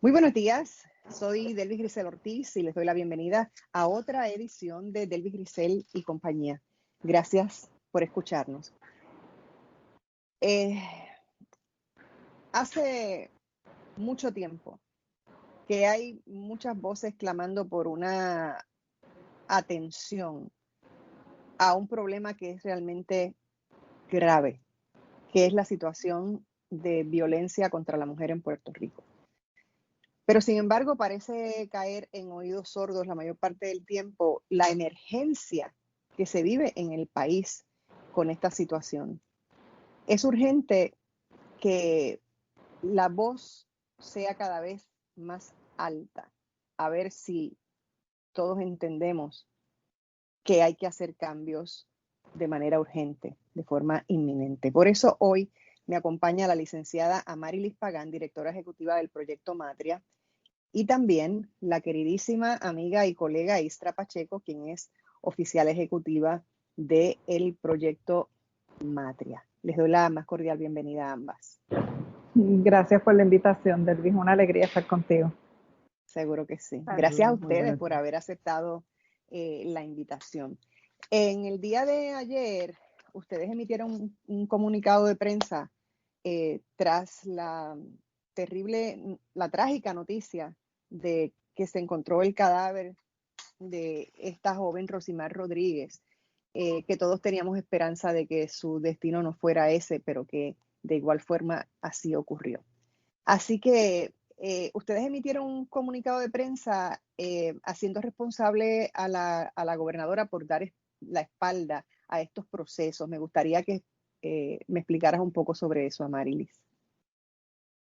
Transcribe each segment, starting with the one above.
Muy buenos días, soy Delvis Grisel Ortiz y les doy la bienvenida a otra edición de Delvis Grisel y compañía. Gracias por escucharnos. Hace mucho tiempo que hay muchas voces clamando por una atención a un problema que es realmente grave, que es la situación de violencia contra la mujer en Puerto Rico. Pero sin embargo parece caer en oídos sordos la mayor parte del tiempo la emergencia que se vive en el país con esta situación. Es urgente que la voz sea cada vez más alta, a ver si todos entendemos que hay que hacer cambios de manera urgente, de forma inminente. Por eso hoy me acompaña la licenciada Amarilis Pagán, directora ejecutiva del Proyecto Matria, y también la queridísima amiga y colega Istra Pacheco, quien es oficial ejecutiva del Proyecto Matria. Les doy la más cordial bienvenida a ambas. Gracias por la invitación, Delvis. Una alegría estar contigo. Seguro que sí. Gracias a ustedes por haber aceptado la invitación. En el día de ayer, ustedes emitieron un comunicado de prensa tras la trágica noticia de que se encontró el cadáver de esta joven Rosimar Rodríguez, que todos teníamos esperanza de que su destino no fuera ese, pero que de igual forma así ocurrió. Así que ustedes emitieron un comunicado de prensa haciendo responsable a la gobernadora por dar la espalda a estos procesos. Me gustaría que me explicaras un poco sobre eso, Amarilis.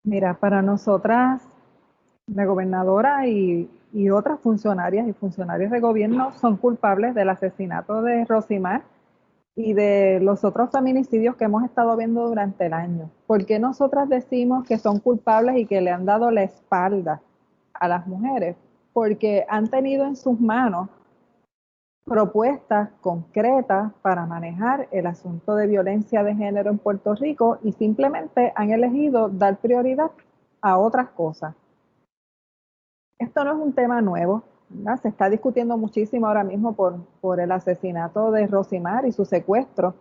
Mira, para nosotras, la gobernadora y otras funcionarias y funcionarios de gobierno son culpables del asesinato de Rosimar y de los otros feminicidios que hemos estado viendo durante el año. ¿Por qué nosotras decimos que son culpables y que le han dado la espalda a las mujeres? Porque han tenido en sus manos propuestas concretas para manejar el asunto de violencia de género en Puerto Rico y simplemente han elegido dar prioridad a otras cosas. Esto no es un tema nuevo, ¿verdad? Se está discutiendo muchísimo ahora mismo por el asesinato de Rosimar y su secuestro,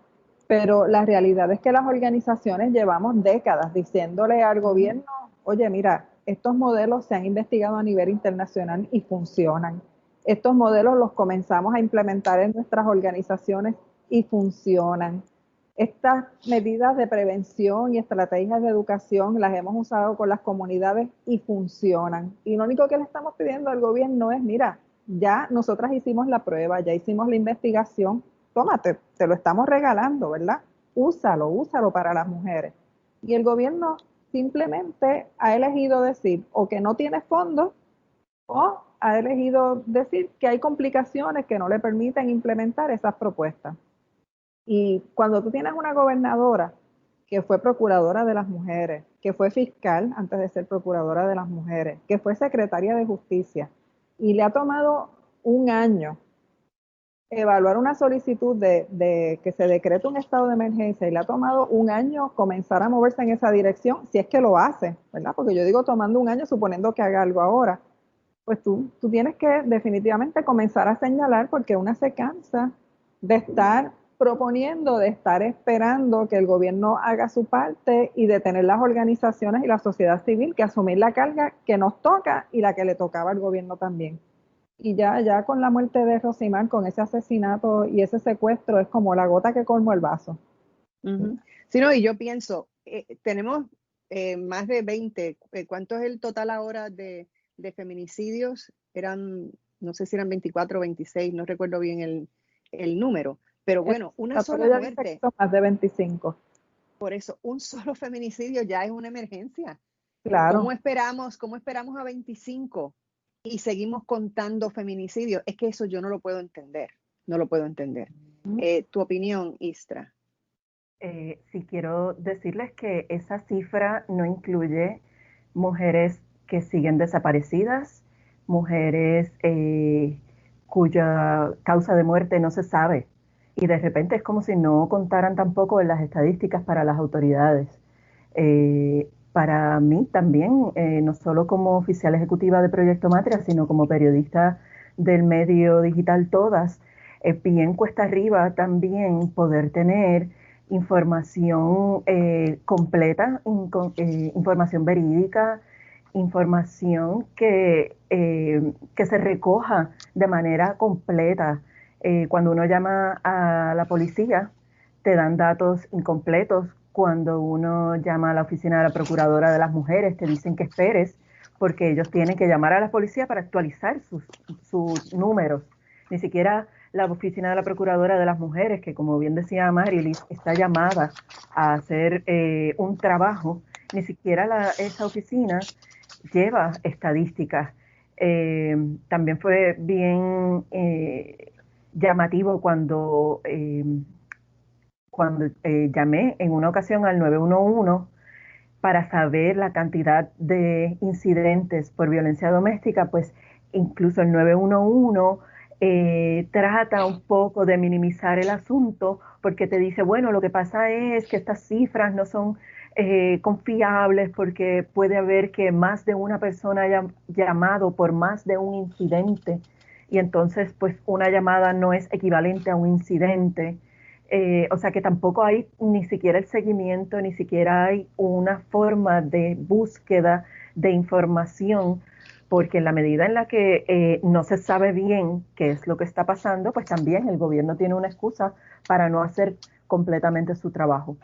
pero la realidad es que las organizaciones llevamos décadas diciéndole al gobierno, oye, mira, estos modelos se han investigado a nivel internacional y funcionan. Estos modelos los comenzamos a implementar en nuestras organizaciones y funcionan. Estas medidas de prevención y estrategias de educación las hemos usado con las comunidades y funcionan. Y lo único que le estamos pidiendo al gobierno es, mira, ya nosotras hicimos la prueba, ya hicimos la investigación, tómate, te lo estamos regalando, ¿verdad? Úsalo para las mujeres. Y el gobierno simplemente ha elegido decir o que no tiene fondos o ha elegido decir que hay complicaciones que no le permiten implementar esas propuestas. Y cuando tú tienes una gobernadora que fue procuradora de las mujeres, que fue fiscal antes de ser procuradora de las mujeres, que fue secretaria de justicia, y le ha tomado un año evaluar una solicitud de que se decrete un estado de emergencia y le ha tomado un año comenzar a moverse en esa dirección, si es que lo hace, ¿verdad? Porque yo digo tomando un año suponiendo que haga algo ahora, pues tú tienes que definitivamente comenzar a señalar porque una se cansa de estar proponiendo, de estar esperando que el gobierno haga su parte y de tener las organizaciones y la sociedad civil que asumir la carga que nos toca y la que le tocaba al gobierno también. Y ya con la muerte de Rosimar, con ese asesinato y ese secuestro, es como la gota que colmó el vaso. Sí, no, y yo pienso, tenemos más de 20, ¿cuánto es el total ahora de feminicidios? No sé si eran 24 o 26, no recuerdo bien el número, pero bueno, una sola muerte. Más de 25. Por eso, un solo feminicidio ya es una emergencia. Claro. ¿Cómo esperamos a 25 y seguimos contando feminicidios? Es que eso yo no lo puedo entender, no lo puedo entender. ¿Tu opinión, Istra? Sí, quiero decirles que esa cifra no incluye mujeres que siguen desaparecidas, mujeres cuya causa de muerte no se sabe. Y de repente es como si no contaran tampoco en las estadísticas para las autoridades. para mí también, no solo como oficial ejecutiva de Proyecto Matria, sino como periodista del medio digital Todas, bien cuesta arriba también poder tener información completa, información verídica, información que se recoja de manera completa. Cuando uno llama a la policía, te dan datos incompletos. Cuando uno llama a la oficina de la Procuradora de las Mujeres, te dicen que esperes, porque ellos tienen que llamar a la policía para actualizar sus números. Ni siquiera la oficina de la Procuradora de las Mujeres, que como bien decía Marilis, está llamada a hacer un trabajo, ni siquiera esa oficina lleva estadísticas. También fue bien llamativo cuando llamé en una ocasión al 911 para saber la cantidad de incidentes por violencia doméstica, pues incluso el 911 trata un poco de minimizar el asunto porque te dice, bueno, lo que pasa es que estas cifras no son confiables porque puede haber que más de una persona haya llamado por más de un incidente y entonces pues una llamada no es equivalente a un incidente. O sea que tampoco hay ni siquiera el seguimiento, ni siquiera hay una forma de búsqueda de información, porque en la medida en la que no se sabe bien qué es lo que está pasando, pues también el gobierno tiene una excusa para no hacer completamente su trabajo.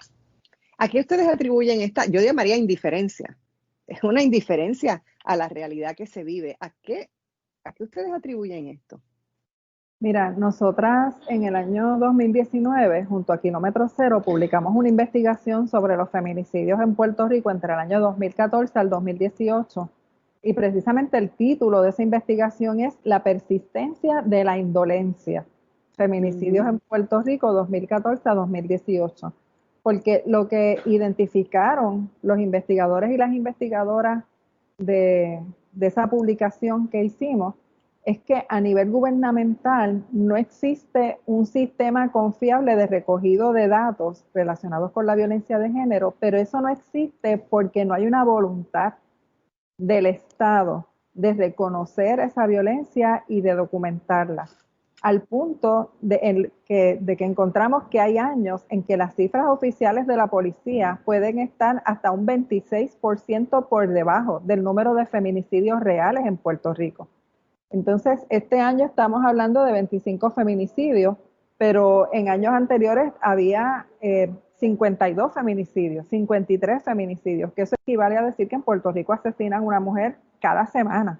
¿A qué ustedes atribuyen esta? Yo llamaría indiferencia. Es una indiferencia a la realidad que se vive. ¿A qué ustedes atribuyen esto? Mira, nosotras en el año 2019, junto a Kilómetro Cero, publicamos una investigación sobre los feminicidios en Puerto Rico entre el año 2014 al 2018. Y precisamente el título de esa investigación es La persistencia de la indolencia. Feminicidios en Puerto Rico 2014 a 2018. Porque lo que identificaron los investigadores y las investigadoras de esa publicación que hicimos es que a nivel gubernamental no existe un sistema confiable de recogido de datos relacionados con la violencia de género, pero eso no existe porque no hay una voluntad del Estado de reconocer esa violencia y de documentarla, al punto de que encontramos que hay años en que las cifras oficiales de la policía pueden estar hasta un 26% por debajo del número de feminicidios reales en Puerto Rico. Entonces, este año estamos hablando de 25 feminicidios, pero en años anteriores había 52 feminicidios, 53 feminicidios, que eso equivale a decir que en Puerto Rico asesinan a una mujer cada semana.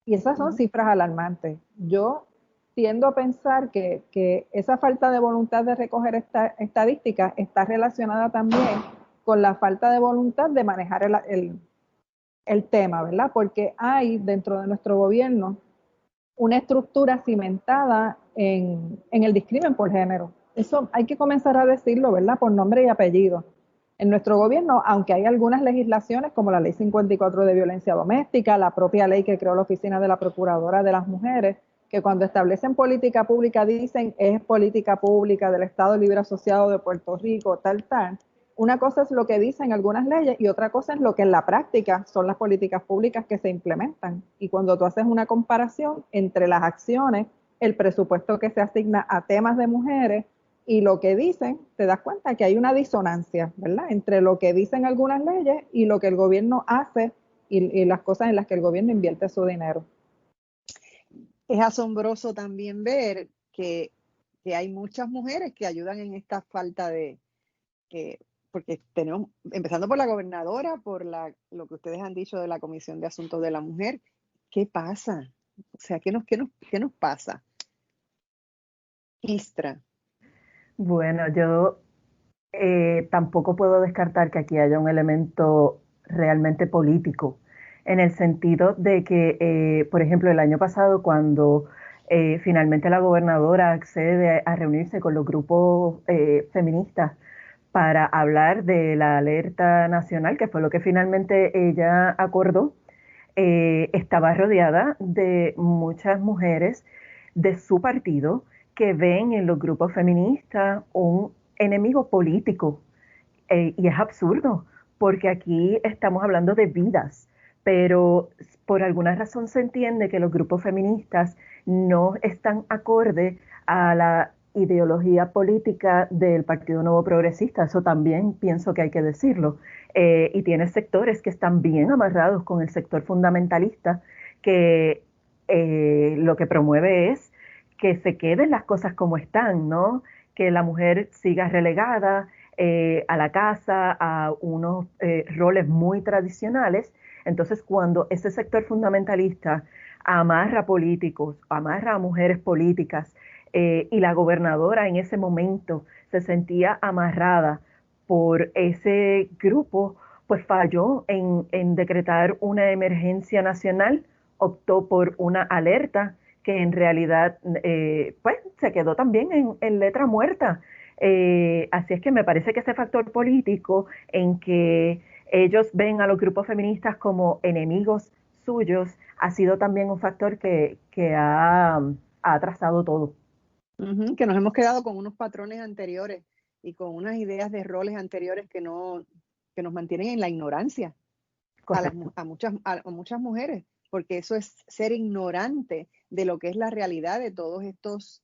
Y esas son cifras alarmantes. Yo tiendo a pensar que esa falta de voluntad de recoger esta estadística está relacionada también con la falta de voluntad de manejar el tema, ¿verdad? Porque hay dentro de nuestro gobierno una estructura cimentada en el discrimen por género. Eso hay que comenzar a decirlo, ¿verdad? Por nombre y apellido. En nuestro gobierno, aunque hay algunas legislaciones como la Ley 54 de violencia doméstica, la propia ley que creó la Oficina de la Procuradora de las Mujeres, que cuando establecen política pública dicen es política pública del Estado Libre Asociado de Puerto Rico, tal. Una cosa es lo que dicen algunas leyes y otra cosa es lo que en la práctica son las políticas públicas que se implementan. Y cuando tú haces una comparación entre las acciones, el presupuesto que se asigna a temas de mujeres y lo que dicen, te das cuenta que hay una disonancia, ¿verdad? Entre lo que dicen algunas leyes y lo que el gobierno hace y las cosas en las que el gobierno invierte su dinero. Es asombroso también ver que hay muchas mujeres que ayudan en esta falta de... porque tenemos, empezando por la gobernadora, por lo que ustedes han dicho de la Comisión de Asuntos de la Mujer, ¿qué pasa? O sea, ¿qué nos pasa? Istra. Bueno, yo tampoco puedo descartar que aquí haya un elemento realmente político, en el sentido de que, por ejemplo, el año pasado, cuando finalmente la gobernadora accede a reunirse con los grupos feministas para hablar de la alerta nacional, que fue lo que finalmente ella acordó, estaba rodeada de muchas mujeres de su partido que ven en los grupos feministas un enemigo político. Y es absurdo, porque aquí estamos hablando de vidas, pero por alguna razón se entiende que los grupos feministas no están acorde a la ideología política del Partido Nuevo Progresista. Eso también pienso que hay que decirlo. Y tiene sectores que están bien amarrados con el sector fundamentalista, que lo que promueve es que se queden las cosas como están, ¿no? Que la mujer siga relegada a la casa, a unos roles muy tradicionales. Entonces, cuando ese sector fundamentalista amarra políticos, amarra a mujeres políticas, y la gobernadora en ese momento se sentía amarrada por ese grupo, pues falló en decretar una emergencia nacional, optó por una alerta que en realidad pues se quedó también en letra muerta. Así es que me parece que ese factor político en que ellos ven a los grupos feministas como enemigos suyos ha sido también un factor que ha atrasado todo. Que nos hemos quedado con unos patrones anteriores y con unas ideas de roles anteriores que nos mantienen en la ignorancia a muchas mujeres, porque eso es ser ignorante de lo que es la realidad de todos estos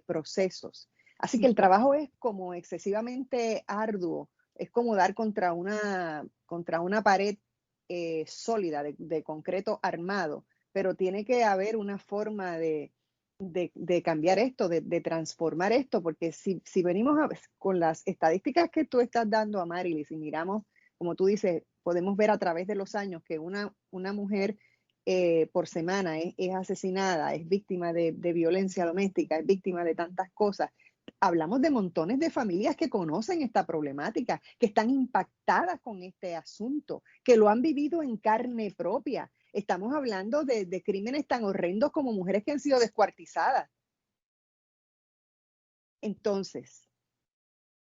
procesos. Así que el trabajo es como excesivamente arduo, es como dar contra una pared sólida de concreto armado, pero tiene que haber una forma de cambiar esto, de transformar esto, porque si venimos con las estadísticas que tú estás dando, Amarilis, y miramos, como tú dices, podemos ver a través de los años que una mujer por semana es asesinada, es víctima de violencia doméstica, es víctima de tantas cosas. Hablamos de montones de familias que conocen esta problemática, que están impactadas con este asunto, que lo han vivido en carne propia. Estamos hablando de crímenes tan horrendos como mujeres que han sido descuartizadas. Entonces,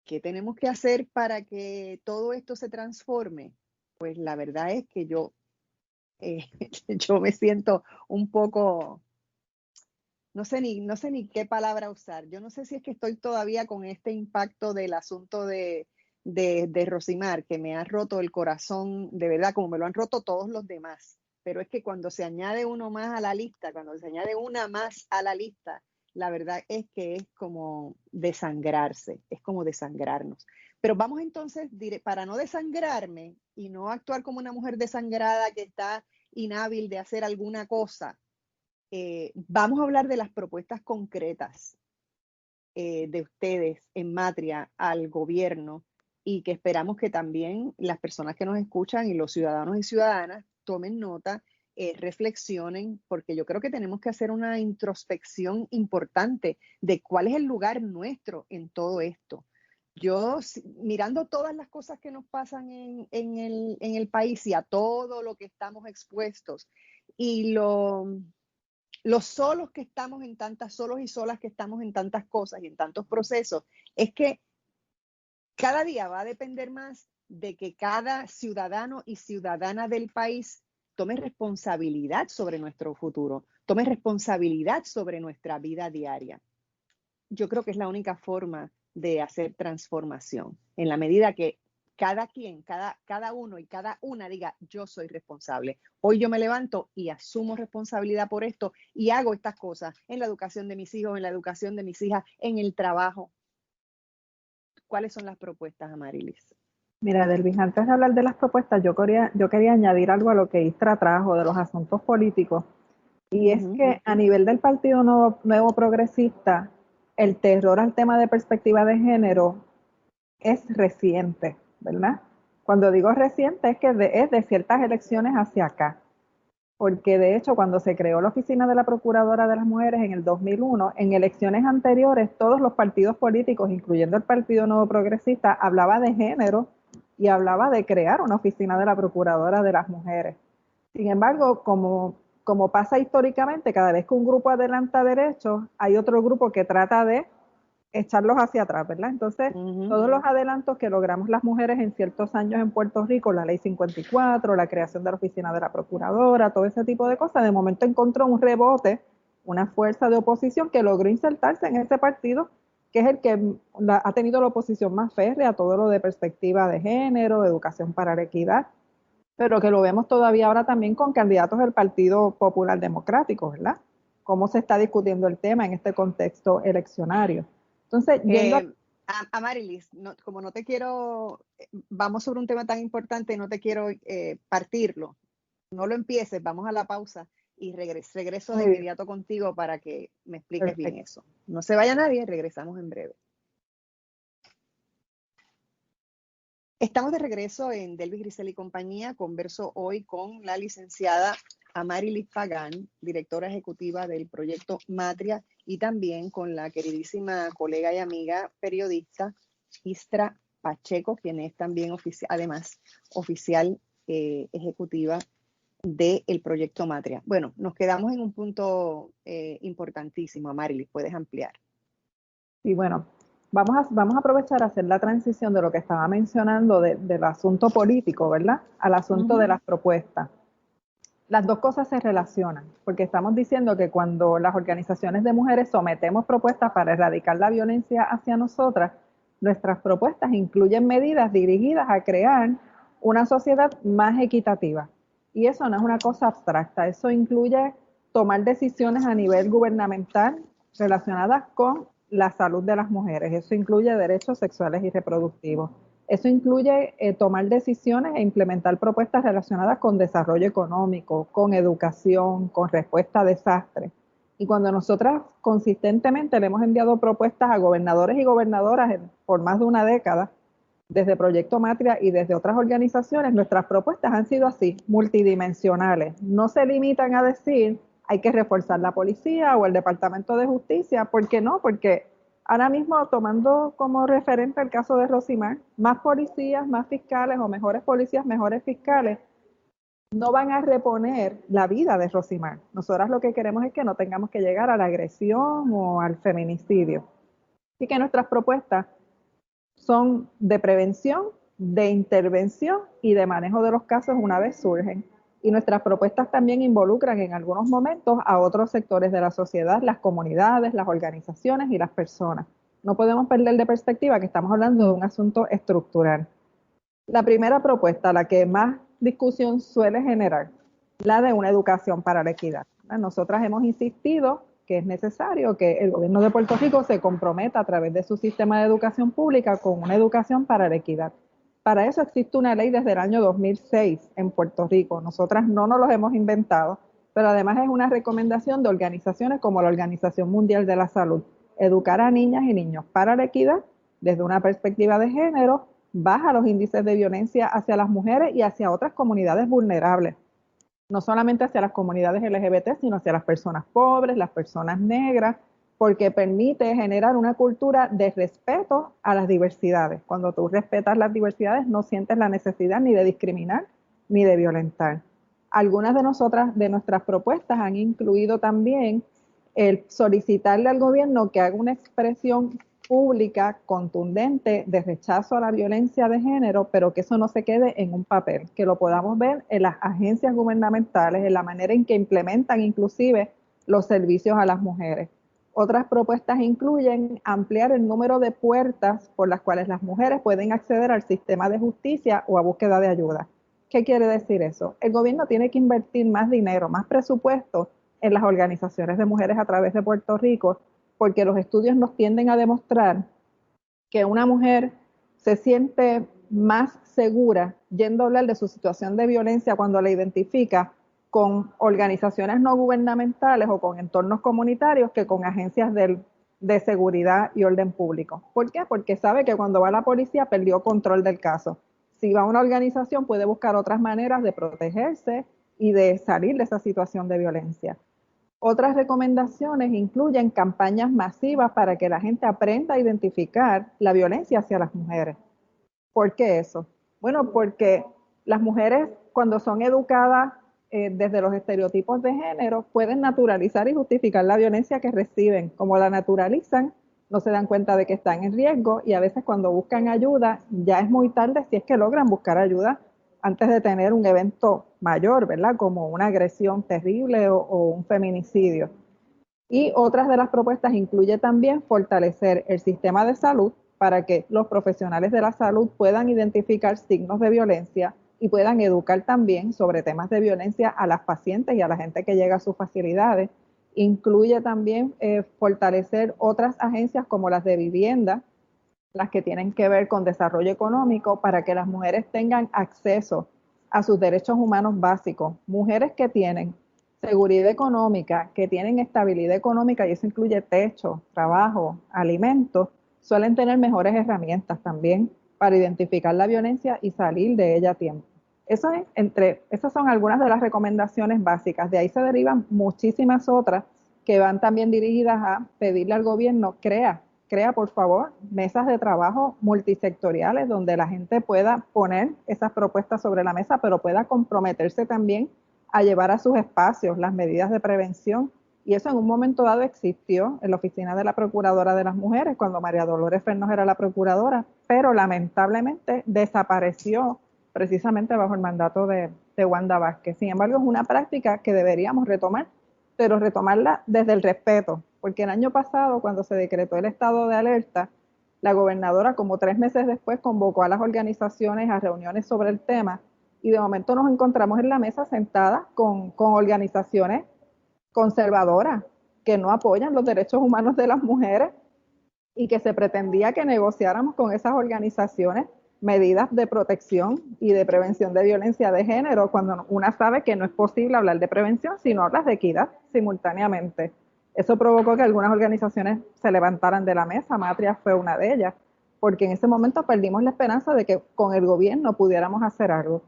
¿qué tenemos que hacer para que todo esto se transforme? Pues la verdad es que yo me siento un poco, no sé ni qué palabra usar. Yo no sé si es que estoy todavía con este impacto del asunto de Rosimar, que me ha roto el corazón, de verdad, como me lo han roto todos los demás. Pero es que cuando se añade uno más a la lista, cuando se añade una más a la lista, la verdad es que es como desangrarse, es como desangrarnos. Pero vamos entonces, para no desangrarme y no actuar como una mujer desangrada que está inhábil de hacer alguna cosa, vamos a hablar de las propuestas concretas de ustedes en Matria al gobierno y que esperamos que también las personas que nos escuchan y los ciudadanos y ciudadanas tomen nota, reflexionen, porque yo creo que tenemos que hacer una introspección importante de cuál es el lugar nuestro en todo esto. Yo, mirando todas las cosas que nos pasan en el país y a todo lo que estamos expuestos y los solos que estamos en tantas, solos y solas que estamos en tantas cosas y en tantos procesos, es que cada día va a depender más de que cada ciudadano y ciudadana del país tome responsabilidad sobre nuestro futuro, tome responsabilidad sobre nuestra vida diaria. Yo creo que es la única forma de hacer transformación, en la medida que cada quien, cada uno y cada una diga, yo soy responsable. Hoy yo me levanto y asumo responsabilidad por esto y hago estas cosas en la educación de mis hijos, en la educación de mis hijas, en el trabajo. ¿Cuáles son las propuestas, Amarilis? Mira, Delvis, antes de hablar de las propuestas, yo quería añadir algo a lo que Istra trajo de los asuntos políticos. Y es que a nivel del Partido Nuevo Progresista, el terror al tema de perspectiva de género es reciente, ¿verdad? Cuando digo reciente es que es de ciertas elecciones hacia acá. Porque de hecho cuando se creó la Oficina de la Procuradora de las Mujeres en el 2001, en elecciones anteriores todos los partidos políticos, incluyendo el Partido Nuevo Progresista, hablaba de género y hablaba de crear una Oficina de la Procuradora de las Mujeres. Sin embargo, como pasa históricamente, cada vez que un grupo adelanta derechos, hay otro grupo que trata de echarlos hacia atrás, ¿verdad? Entonces, todos los adelantos que logramos las mujeres en ciertos años en Puerto Rico, la Ley 54, la creación de la Oficina de la Procuradora, todo ese tipo de cosas, de momento encontró un rebote, una fuerza de oposición que logró insertarse en ese partido que es el que ha tenido la oposición más férrea a todo lo de perspectiva de género, educación para la equidad, pero que lo vemos todavía ahora también con candidatos del Partido Popular Democrático, ¿verdad? Cómo se está discutiendo el tema en este contexto eleccionario. Entonces, yendo Amarilis, como no te quiero, vamos sobre un tema tan importante, no te quiero partirlo. No lo empieces, vamos a la pausa y regreso de inmediato contigo para que me expliques bien eso. No se vaya nadie, regresamos en breve. Estamos de regreso en Delvis Grisel y compañía. Converso hoy con la licenciada Amarilis Pagán, directora ejecutiva del proyecto Matria, y también con la queridísima colega y amiga periodista Istra Pacheco, quien es también además oficial ejecutiva del proyecto Matria. Bueno, nos quedamos en un punto importantísimo. Amarilis, puedes ampliar. Y bueno, vamos a aprovechar a hacer la transición de lo que estaba mencionando del asunto político, ¿verdad? Al asunto de las propuestas. Las dos cosas se relacionan, porque estamos diciendo que cuando las organizaciones de mujeres sometemos propuestas para erradicar la violencia hacia nosotras, nuestras propuestas incluyen medidas dirigidas a crear una sociedad más equitativa. Y eso no es una cosa abstracta, eso incluye tomar decisiones a nivel gubernamental relacionadas con la salud de las mujeres, eso incluye derechos sexuales y reproductivos. Eso incluye tomar decisiones e implementar propuestas relacionadas con desarrollo económico, con educación, con respuesta a desastres. Y cuando nosotras consistentemente le hemos enviado propuestas a gobernadores y gobernadoras por más de una década, desde Proyecto Matria y desde otras organizaciones, nuestras propuestas han sido así, multidimensionales. No se limitan a decir hay que reforzar la policía o el Departamento de Justicia. ¿Por qué no? Porque ahora mismo, tomando como referente el caso de Rosimar, más policías, más fiscales o mejores policías, mejores fiscales, no van a reponer la vida de Rosimar. Nosotras lo que queremos es que no tengamos que llegar a la agresión o al feminicidio. Así que nuestras propuestas son de prevención, de intervención y de manejo de los casos una vez surgen. Y nuestras propuestas también involucran en algunos momentos a otros sectores de la sociedad, las comunidades, las organizaciones y las personas. No podemos perder de perspectiva que estamos hablando de un asunto estructural. La primera propuesta, la que más discusión suele generar, la de una educación para la equidad. Nosotras hemos insistido que es necesario que el gobierno de Puerto Rico se comprometa a través de su sistema de educación pública con una educación para la equidad. Para eso existe una ley desde el año 2006 en Puerto Rico. Nosotras no nos los hemos inventado, pero además es una recomendación de organizaciones como la Organización Mundial de la Salud. Educar a niñas y niños para la equidad desde una perspectiva de género baja los índices de violencia hacia las mujeres y hacia otras comunidades vulnerables. No solamente hacia las comunidades LGBT, sino hacia las personas pobres, las personas negras, porque permite generar una cultura de respeto a las diversidades. Cuando tú respetas las diversidades, no sientes la necesidad ni de discriminar ni de violentar. Algunas de nuestras propuestas han incluido también el solicitarle al gobierno que haga una expresión pública contundente de rechazo a la violencia de género, pero que eso no se quede en un papel, que lo podamos ver en las agencias gubernamentales, en la manera en que implementan inclusive los servicios a las mujeres. Otras propuestas incluyen ampliar el número de puertas por las cuales las mujeres pueden acceder al sistema de justicia o a búsqueda de ayuda. ¿Qué quiere decir eso? El gobierno tiene que invertir más dinero, más presupuesto en las organizaciones de mujeres a través de Puerto Rico, porque los estudios nos tienden a demostrar que una mujer se siente más segura yendo a hablar de su situación de violencia cuando la identifica con organizaciones no gubernamentales o con entornos comunitarios que con agencias de seguridad y orden público. ¿Por qué? Porque sabe que cuando va a la policía perdió control del caso. Si va a una organización puede buscar otras maneras de protegerse y de salir de esa situación de violencia. Otras recomendaciones incluyen campañas masivas para que la gente aprenda a identificar la violencia hacia las mujeres. ¿Por qué eso? Bueno, porque las mujeres cuando son educadas desde los estereotipos de género pueden naturalizar y justificar la violencia que reciben. Como la naturalizan, no se dan cuenta de que están en riesgo y a veces cuando buscan ayuda ya es muy tarde si es que logran buscar ayuda antes de tener un evento mayor, ¿verdad? Como una agresión terrible o un feminicidio. Y otras de las propuestas incluye también fortalecer el sistema de salud para que los profesionales de la salud puedan identificar signos de violencia y puedan educar también sobre temas de violencia a las pacientes y a la gente que llega a sus facilidades. Incluye también fortalecer otras agencias como las de vivienda, las que tienen que ver con desarrollo económico, para que las mujeres tengan acceso a sus derechos humanos básicos. Mujeres que tienen seguridad económica, que tienen estabilidad económica, y eso incluye techo, trabajo, alimentos, suelen tener mejores herramientas también para identificar la violencia y salir de ella a tiempo. Esas son algunas de las recomendaciones básicas. De ahí se derivan muchísimas otras que van también dirigidas a pedirle al gobierno: crea por favor mesas de trabajo multisectoriales donde la gente pueda poner esas propuestas sobre la mesa, pero pueda comprometerse también a llevar a sus espacios las medidas de prevención. Y eso en un momento dado existió en la oficina de la Procuradora de las Mujeres, cuando María Dolores Fernos era la procuradora, pero lamentablemente desapareció precisamente bajo el mandato de Wanda Vázquez. Sin embargo, es una práctica que deberíamos retomar, pero retomarla desde el respeto, porque el año pasado, cuando se decretó el estado de alerta, la gobernadora, como 3 meses después, convocó a las organizaciones a reuniones sobre el tema, y de momento nos encontramos en la mesa sentadas con organizaciones conservadoras que no apoyan los derechos humanos de las mujeres, y que se pretendía que negociáramos con esas organizaciones medidas de protección y de prevención de violencia de género, cuando una sabe que no es posible hablar de prevención si no hablas de equidad simultáneamente. Eso provocó que algunas organizaciones se levantaran de la mesa. Matria fue una de ellas, porque en ese momento perdimos la esperanza de que con el gobierno pudiéramos hacer algo.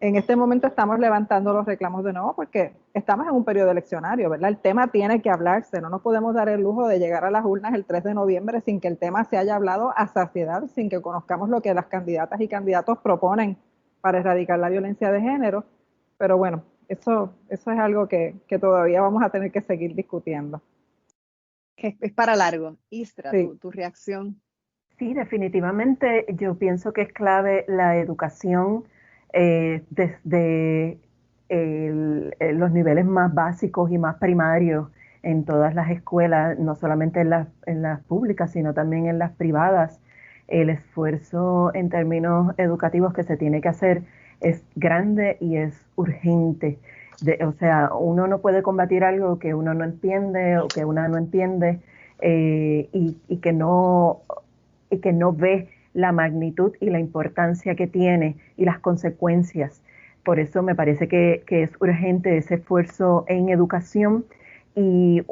En este momento estamos levantando los reclamos de nuevo porque estamos en un periodo eleccionario, ¿verdad? El tema tiene que hablarse, no nos podemos dar el lujo de llegar a las urnas el 3 de noviembre sin que el tema se haya hablado a saciedad, sin que conozcamos lo que las candidatas y candidatos proponen para erradicar la violencia de género. Pero bueno, eso es algo que todavía vamos a tener que seguir discutiendo. Es para largo. Istra, Sí. tu reacción. Sí, definitivamente yo pienso que es clave la educación desde los niveles más básicos y más primarios en todas las escuelas, no solamente en las públicas, sino también en las privadas. El esfuerzo en términos educativos que se tiene que hacer es grande y es urgente. O sea, uno no puede combatir algo que uno no entiende o que una no entiende y que no ve la magnitud y la importancia que tiene y las consecuencias. Por eso me parece que es urgente ese esfuerzo en educación. Y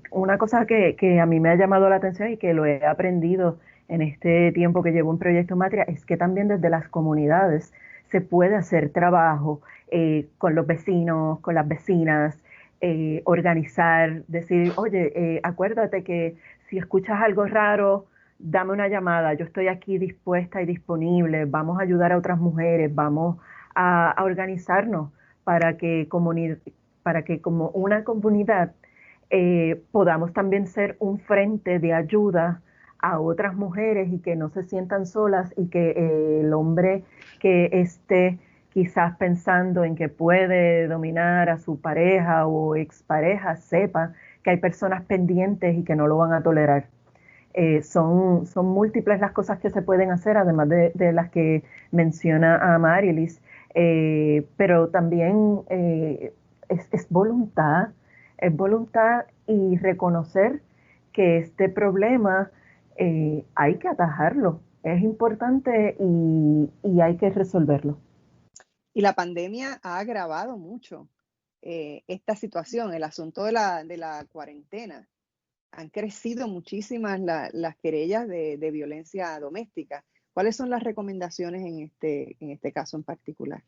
una cosa que a mí me ha llamado la atención y que lo he aprendido en este tiempo que llevo en Proyecto Matria es que también desde las comunidades se puede hacer trabajo con los vecinos, con las vecinas, organizar, decir, oye, acuérdate que si escuchas algo raro, dame una llamada, yo estoy aquí dispuesta y disponible, vamos a ayudar a otras mujeres, vamos a organizarnos para que, para que como una comunidad podamos también ser un frente de ayuda a otras mujeres y que no se sientan solas y que el hombre que esté quizás pensando en que puede dominar a su pareja o expareja sepa que hay personas pendientes y que no lo van a tolerar. Son múltiples las cosas que se pueden hacer, además de las que menciona a Marilis, pero también es voluntad y reconocer que este problema hay que atajarlo, es importante y hay que resolverlo. Y la pandemia ha agravado mucho esta situación, el asunto de la cuarentena. Han crecido muchísimas las querellas de violencia doméstica. ¿Cuáles son las recomendaciones en este caso en particular?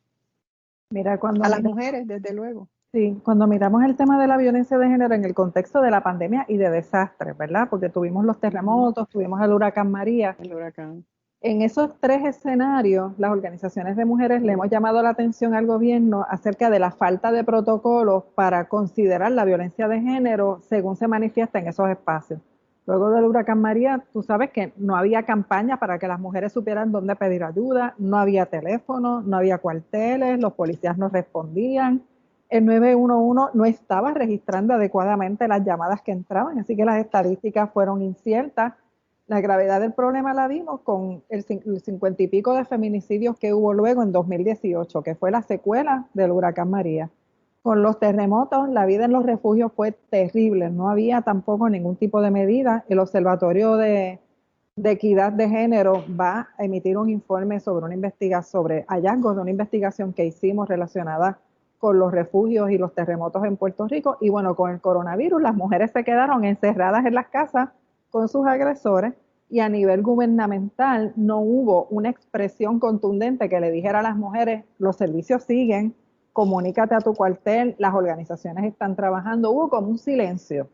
Mira, A las mujeres, desde luego. Sí, cuando miramos el tema de la violencia de género en el contexto de la pandemia y de desastres, ¿verdad? Porque tuvimos los terremotos, tuvimos el huracán María. El huracán. En esos 3 escenarios, las organizaciones de mujeres le hemos llamado la atención al gobierno acerca de la falta de protocolos para considerar la violencia de género según se manifiesta en esos espacios. Luego del huracán María, tú sabes que no había campaña para que las mujeres supieran dónde pedir ayuda, no había teléfono, no había cuarteles, los policías no respondían. el 911 no estaba registrando adecuadamente las llamadas que entraban, así que las estadísticas fueron inciertas. La gravedad del problema la vimos con el 50 y pico de feminicidios que hubo luego en 2018, que fue la secuela del huracán María. Con los terremotos, la vida en los refugios fue terrible, no había tampoco ningún tipo de medida. El Observatorio de Equidad de Género va a emitir un informe sobre una investigación, sobre hallazgos de una investigación que hicimos relacionada con los refugios y los terremotos en Puerto Rico. Y bueno, con el coronavirus, las mujeres se quedaron encerradas en las casas con sus agresores y a nivel gubernamental no hubo una expresión contundente que le dijera a las mujeres, los servicios siguen, comunícate a tu cuartel, las organizaciones están trabajando. Hubo como un silencio.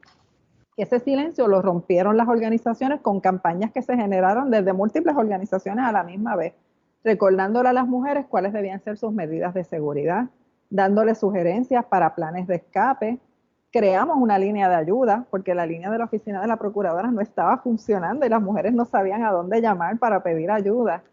Ese silencio lo rompieron las organizaciones con campañas que se generaron desde múltiples organizaciones a la misma vez, recordándole a las mujeres cuáles debían ser sus medidas de seguridad, dándoles sugerencias para planes de escape. Creamos una línea de ayuda porque la línea de la oficina de la procuradora no estaba funcionando y las mujeres no sabían a dónde llamar para pedir ayuda.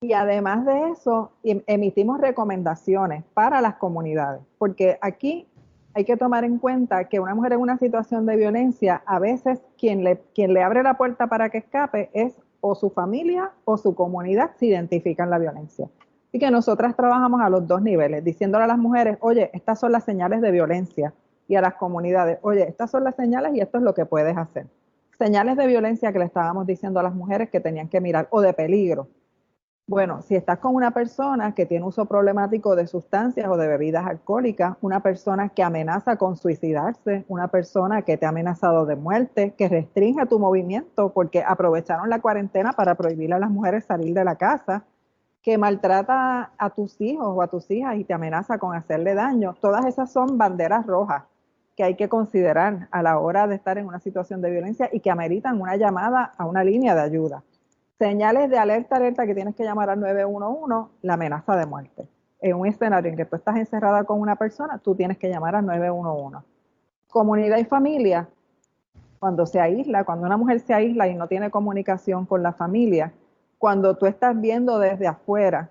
Y además de eso, emitimos recomendaciones para las comunidades, porque aquí hay que tomar en cuenta que una mujer en una situación de violencia, a veces quien le abre la puerta para que escape es o su familia o su comunidad si identifican la violencia. Así que nosotras trabajamos a los dos niveles, diciéndole a las mujeres, oye, estas son las señales de violencia, y a las comunidades, oye, estas son las señales y esto es lo que puedes hacer. Señales de violencia que le estábamos diciendo a las mujeres que tenían que mirar, o de peligro. Bueno, si estás con una persona que tiene uso problemático de sustancias o de bebidas alcohólicas, una persona que amenaza con suicidarse, una persona que te ha amenazado de muerte, que restringe tu movimiento porque aprovecharon la cuarentena para prohibirle a las mujeres salir de la casa, que maltrata a tus hijos o a tus hijas y te amenaza con hacerle daño, todas esas son banderas rojas que hay que considerar a la hora de estar en una situación de violencia y que ameritan una llamada a una línea de ayuda. Señales de alerta que tienes que llamar al 911, la amenaza de muerte. En un escenario en que tú estás encerrada con una persona, tú tienes que llamar al 911. Comunidad y familia, cuando se aísla, cuando una mujer se aísla y no tiene comunicación con la familia, cuando tú estás viendo desde afuera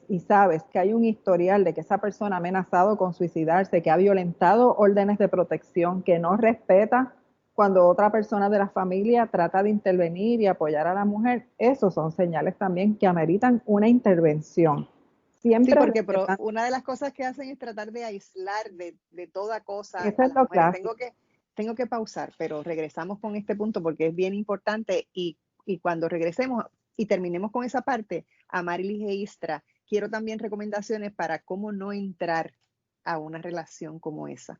y sabes que hay un historial de que esa persona ha amenazado con suicidarse, que ha violentado órdenes de protección, que no respeta cuando otra persona de la familia trata de intervenir y apoyar a la mujer, esos son señales también que ameritan una intervención. Siempre sí, porque una de las cosas que hacen es tratar de aislar de toda cosa a las mujeres. Tengo que pausar, pero regresamos con este punto porque es bien importante y cuando regresemos y terminemos con esa parte, a Marilis e Istra, quiero también recomendaciones para cómo no entrar a una relación como esa.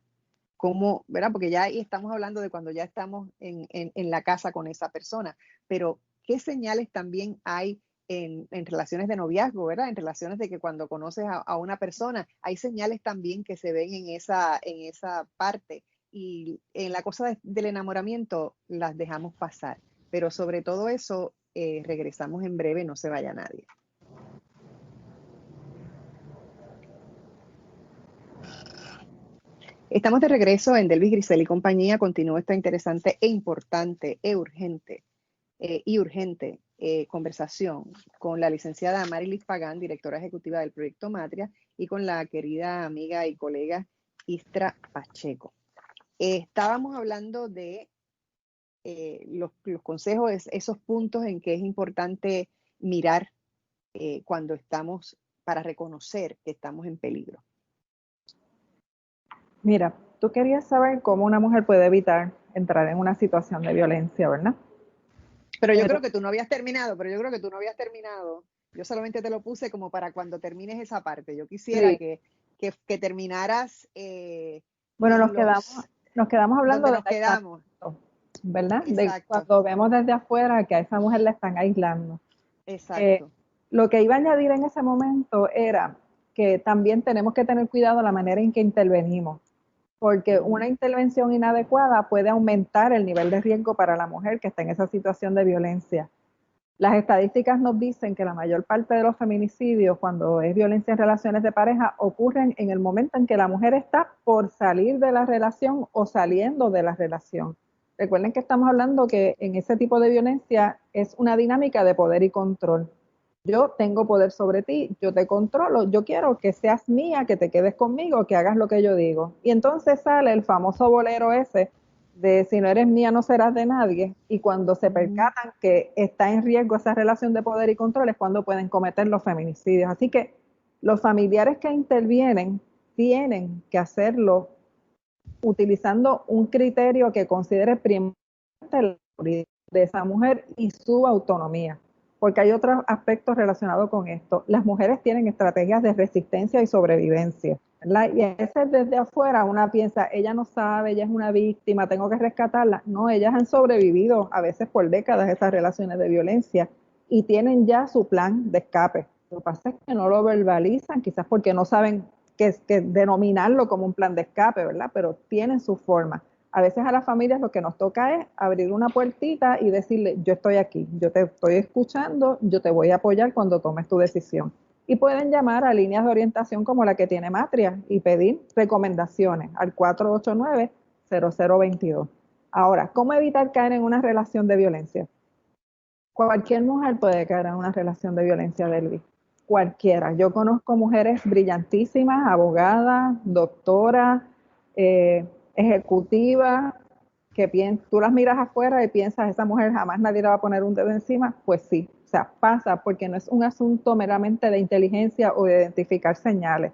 Cómo, ¿verdad? Porque ya ahí estamos hablando de cuando ya estamos en la casa con esa persona, pero ¿qué señales también hay en relaciones de noviazgo, ¿verdad? En relaciones de que cuando conoces a una persona, hay señales también que se ven en esa parte, y en la cosa del enamoramiento las dejamos pasar, pero sobre todo eso regresamos en breve, no se vaya nadie. Estamos de regreso en Delvis Grisel y compañía. Continúa esta interesante e importante urgente conversación con la licenciada Marilis Pagán, directora ejecutiva del Proyecto Matria, y con la querida amiga y colega Istra Pacheco. Estábamos hablando de los consejos, esos puntos en que es importante mirar cuando estamos, para reconocer que estamos en peligro. Mira, tú querías saber cómo una mujer puede evitar entrar en una situación de violencia, ¿verdad? Pero yo creo que tú no habías terminado. Yo solamente te lo puse como para cuando termines esa parte. Yo quisiera que terminaras. Bueno, nos quedamos hablando de quedamos, ¿verdad? Exacto. De cuando vemos desde afuera que a esa mujer la están aislando. Exacto. Lo que iba a añadir en ese momento era que también tenemos que tener cuidado la manera en que intervenimos, porque una intervención inadecuada puede aumentar el nivel de riesgo para la mujer que está en esa situación de violencia. Las estadísticas nos dicen que la mayor parte de los feminicidios, cuando es violencia en relaciones de pareja, ocurren en el momento en que la mujer está por salir de la relación o saliendo de la relación. Recuerden que estamos hablando que en ese tipo de violencia es una dinámica de poder y control. yo tengo poder sobre ti, yo te controlo, yo quiero que seas mía, que te quedes conmigo, que hagas lo que yo digo. Y entonces sale el famoso bolero ese de si no eres mía no serás de nadie, y cuando se percatan que está en riesgo esa relación de poder y control es cuando pueden cometer los feminicidios. Así que los familiares que intervienen tienen que hacerlo utilizando un criterio que considere primero la seguridad de esa mujer y su autonomía, porque hay otros aspectos relacionados con esto. Las mujeres tienen estrategias de resistencia y sobrevivencia, ¿verdad? Y a veces desde afuera una piensa, ella no sabe, ella es una víctima, tengo que rescatarla. No, ellas han sobrevivido a veces por décadas esas relaciones de violencia y tienen ya su plan de escape. Lo que pasa es que no lo verbalizan, quizás porque no saben que denominarlo como un plan de escape, ¿verdad? Pero tienen su forma. A veces a las familias lo que nos toca es abrir una puertita y decirle, yo estoy aquí, yo te estoy escuchando, yo te voy a apoyar cuando tomes tu decisión. Y pueden llamar a líneas de orientación como la que tiene Matria y pedir recomendaciones al 489-0022. Ahora, ¿cómo evitar caer en una relación de violencia? Cualquier mujer puede caer en una relación de violencia, Delvi. Cualquiera. Yo conozco mujeres brillantísimas, abogadas, doctoras, ejecutivas, que tú las miras afuera y piensas, esa mujer jamás nadie le va a poner un dedo encima. Pues sí, o sea, pasa porque no es un asunto meramente de inteligencia o de identificar señales.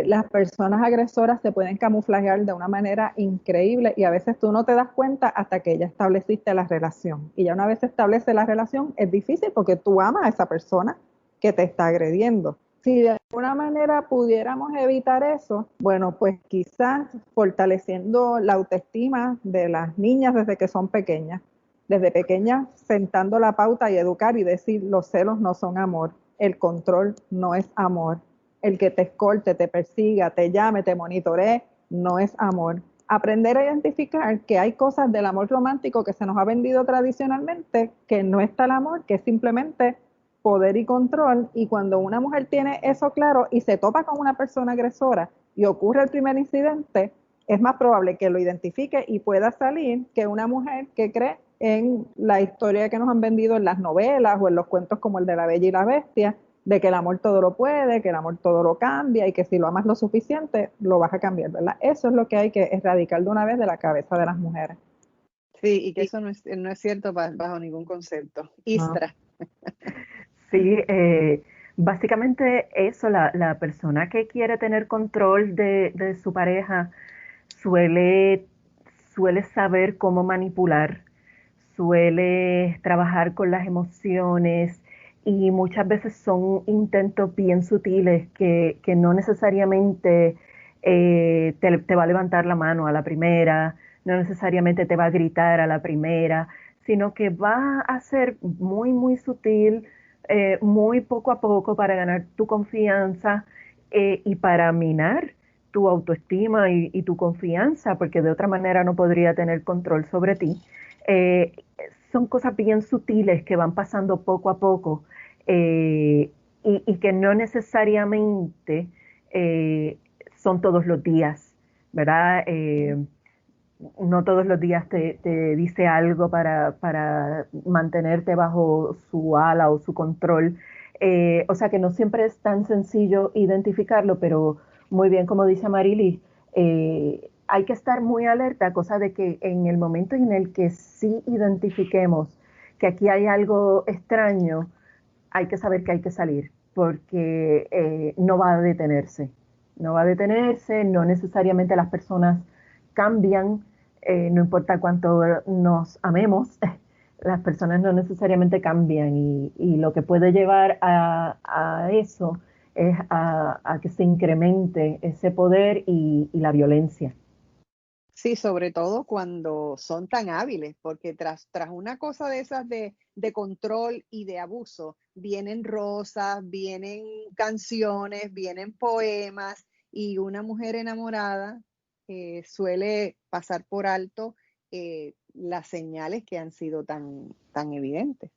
Las personas agresoras se pueden camuflajear de una manera increíble y a veces tú no te das cuenta hasta que ya estableciste la relación. Y ya una vez se establece la relación es difícil porque tú amas a esa persona que te está agrediendo. Si de alguna manera pudiéramos evitar eso, bueno, pues quizás fortaleciendo la autoestima de las niñas desde que son pequeñas, desde pequeñas sentando la pauta y educar y decir los celos no son amor, el control no es amor, el que te escolte, te persiga, te llame, te monitoree, no es amor. Aprender a identificar que hay cosas del amor romántico que se nos ha vendido tradicionalmente, que no está el amor, que es simplemente poder y control, y cuando una mujer tiene eso claro y se topa con una persona agresora y ocurre el primer incidente, es más probable que lo identifique y pueda salir que una mujer que cree en la historia que nos han vendido en las novelas o en los cuentos como el de La Bella y la Bestia, de que el amor todo lo puede, que el amor todo lo cambia y que si lo amas lo suficiente, lo vas a cambiar, ¿verdad? Eso es lo que hay que erradicar de una vez de la cabeza de las mujeres. Sí, y que eso no es cierto bajo ningún concepto. No. Istra. Sí, básicamente eso, la persona que quiere tener control de su pareja suele, suele saber cómo manipular, suele trabajar con las emociones y muchas veces son intentos bien sutiles que no necesariamente te va a levantar la mano a la primera, no necesariamente te va a gritar a la primera, sino que va a ser muy, muy sutil, muy poco a poco para ganar tu confianza y para minar tu autoestima y tu confianza, porque de otra manera no podría tener control sobre ti. Eh, Son cosas bien sutiles que van pasando poco a poco y que no necesariamente son todos los días, ¿verdad? No todos los días te dice algo para mantenerte bajo su ala o su control. O sea que no siempre es tan sencillo identificarlo, pero muy bien, como dice Marilis, hay que estar muy alerta, cosa de que en el momento en el que sí identifiquemos que aquí hay algo extraño, hay que saber que hay que salir, porque no va a detenerse. No va a detenerse, no necesariamente las personas cambian, no importa cuánto nos amemos, las personas no necesariamente cambian y lo que puede llevar a eso es a que se incremente ese poder y la violencia. Sí, sobre todo cuando son tan hábiles, porque tras una cosa de esas de control y de abuso, vienen rosas, vienen canciones, vienen poemas, y una mujer enamorada suele pasar por alto las señales que han sido tan evidentes.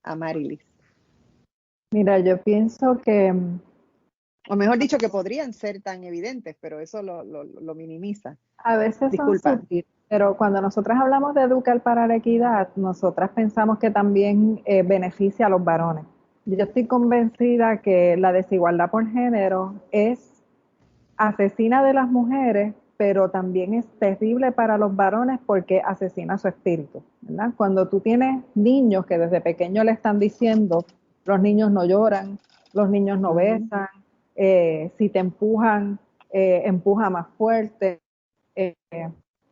Amarilis. Mira, yo pienso que O mejor dicho, que podrían ser tan evidentes, pero eso lo minimiza. a veces son Disculpa. sutiles, pero cuando nosotras hablamos de educar para la equidad, nosotras pensamos que también beneficia a los varones. Yo estoy convencida que la desigualdad por género es asesina de las mujeres, pero también es terrible para los varones porque asesina su espíritu, ¿verdad? Cuando tú tienes niños que desde pequeños le están diciendo, los niños no lloran, los niños no besan, si te empujan, empuja más fuerte. Eh,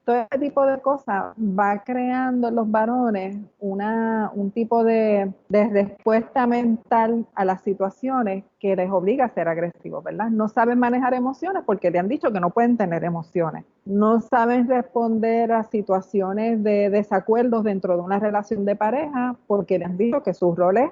Todo este tipo de cosas va creando en los varones un tipo de respuesta mental a las situaciones que les obliga a ser agresivos, ¿verdad? No saben manejar emociones porque le han dicho que no pueden tener emociones. No saben responder a situaciones de desacuerdos dentro de una relación de pareja porque le han dicho que su rol es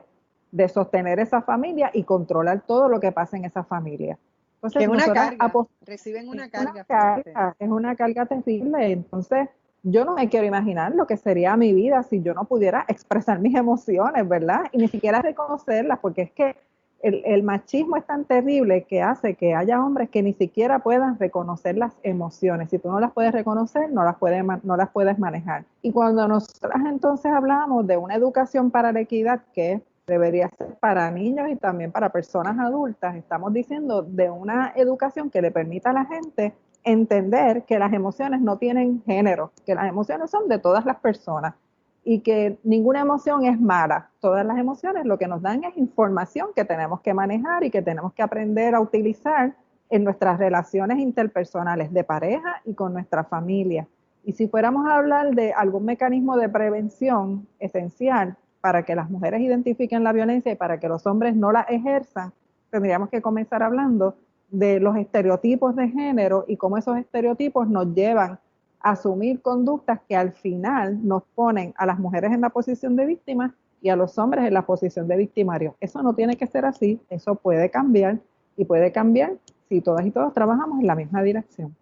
de sostener esa familia y controlar todo lo que pasa en esa familia. Entonces, que es una carga, reciben una carga fuerte. Es una carga terrible. Entonces, yo no me quiero imaginar lo que sería mi vida si yo no pudiera expresar mis emociones, ¿verdad? Y ni siquiera reconocerlas, porque es que el machismo es tan terrible que hace que haya hombres que ni siquiera puedan reconocer las emociones. Si tú no las puedes reconocer, no las puedes manejar. Y cuando nosotras entonces hablamos de una educación para la equidad, que debería ser para niños y también para personas adultas, estamos diciendo de una educación que le permita a la gente entender que las emociones no tienen género, que las emociones son de todas las personas y que ninguna emoción es mala. Todas las emociones lo que nos dan es información que tenemos que manejar y que tenemos que aprender a utilizar en nuestras relaciones interpersonales de pareja y con nuestra familia. Y si fuéramos a hablar de algún mecanismo de prevención esencial para que las mujeres identifiquen la violencia y para que los hombres no la ejerzan, tendríamos que comenzar hablando de los estereotipos de género y cómo esos estereotipos nos llevan a asumir conductas que al final nos ponen a las mujeres en la posición de víctimas y a los hombres en la posición de victimarios. Eso no tiene que ser así, eso puede cambiar y puede cambiar si todas y todos trabajamos en la misma dirección.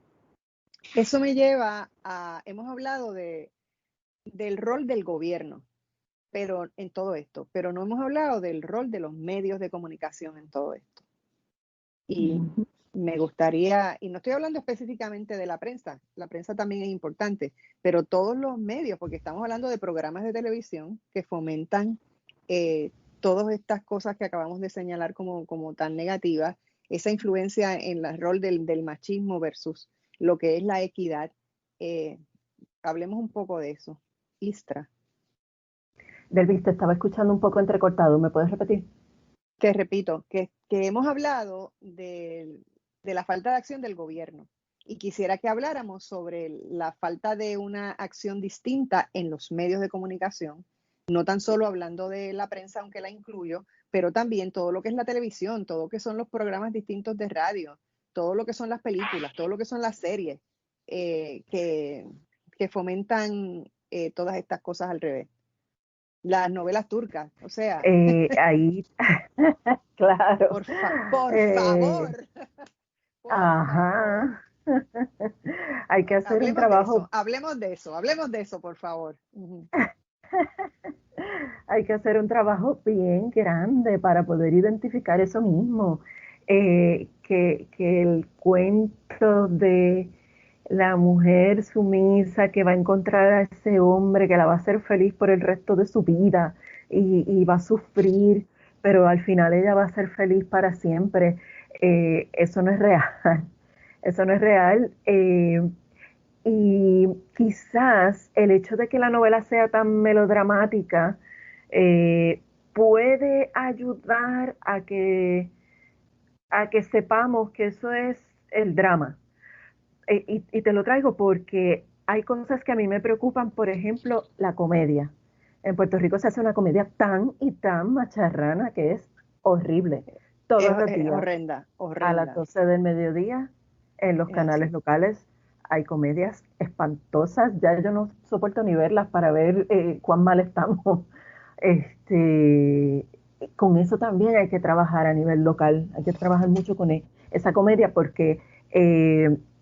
Eso me lleva a, hemos hablado del rol del gobierno, pero en todo esto, pero no hemos hablado del rol de los medios de comunicación en todo esto. Y me gustaría, y no estoy hablando específicamente de la prensa también es importante, pero todos los medios, porque estamos hablando de programas de televisión que fomentan todas estas cosas que acabamos de señalar como tan negativas, esa influencia en el rol del machismo versus lo que es la equidad. Hablemos un poco de eso. Istra. Delvis, te estaba escuchando un poco entrecortado, ¿me puedes repetir? Te repito, que hemos hablado de la falta de acción del gobierno y quisiera que habláramos sobre la falta de una acción distinta en los medios de comunicación, no tan solo hablando de la prensa, aunque la incluyo, pero también todo lo que es la televisión, todo lo que son los programas distintos de radio, todo lo que son las películas, todo lo que son las series que fomentan todas estas cosas al revés. Las novelas turcas, o sea. Ahí, claro. Por favor. Por Ajá. favor. Hay que hacer un trabajo. Hablemos de eso, por favor. Hay que hacer un trabajo bien grande para poder identificar eso mismo. Que el cuento de la mujer sumisa que va a encontrar a ese hombre que la va a hacer feliz por el resto de su vida y va a sufrir, pero al final ella va a ser feliz para siempre. Eso no es real. Eso no es real. Y quizás el hecho de que la novela sea tan melodramática puede ayudar a que sepamos que eso es el drama. Y te lo traigo porque hay cosas que a mí me preocupan, por ejemplo, la comedia. En Puerto Rico se hace una comedia tan y tan macharrana que es horrible. Todos los días, horrenda. a las 12 del mediodía, en los canales locales, hay comedias espantosas. Ya yo no soporto ni verlas para ver cuán mal estamos. Con eso también hay que trabajar a nivel local. Hay que trabajar mucho con esa comedia porque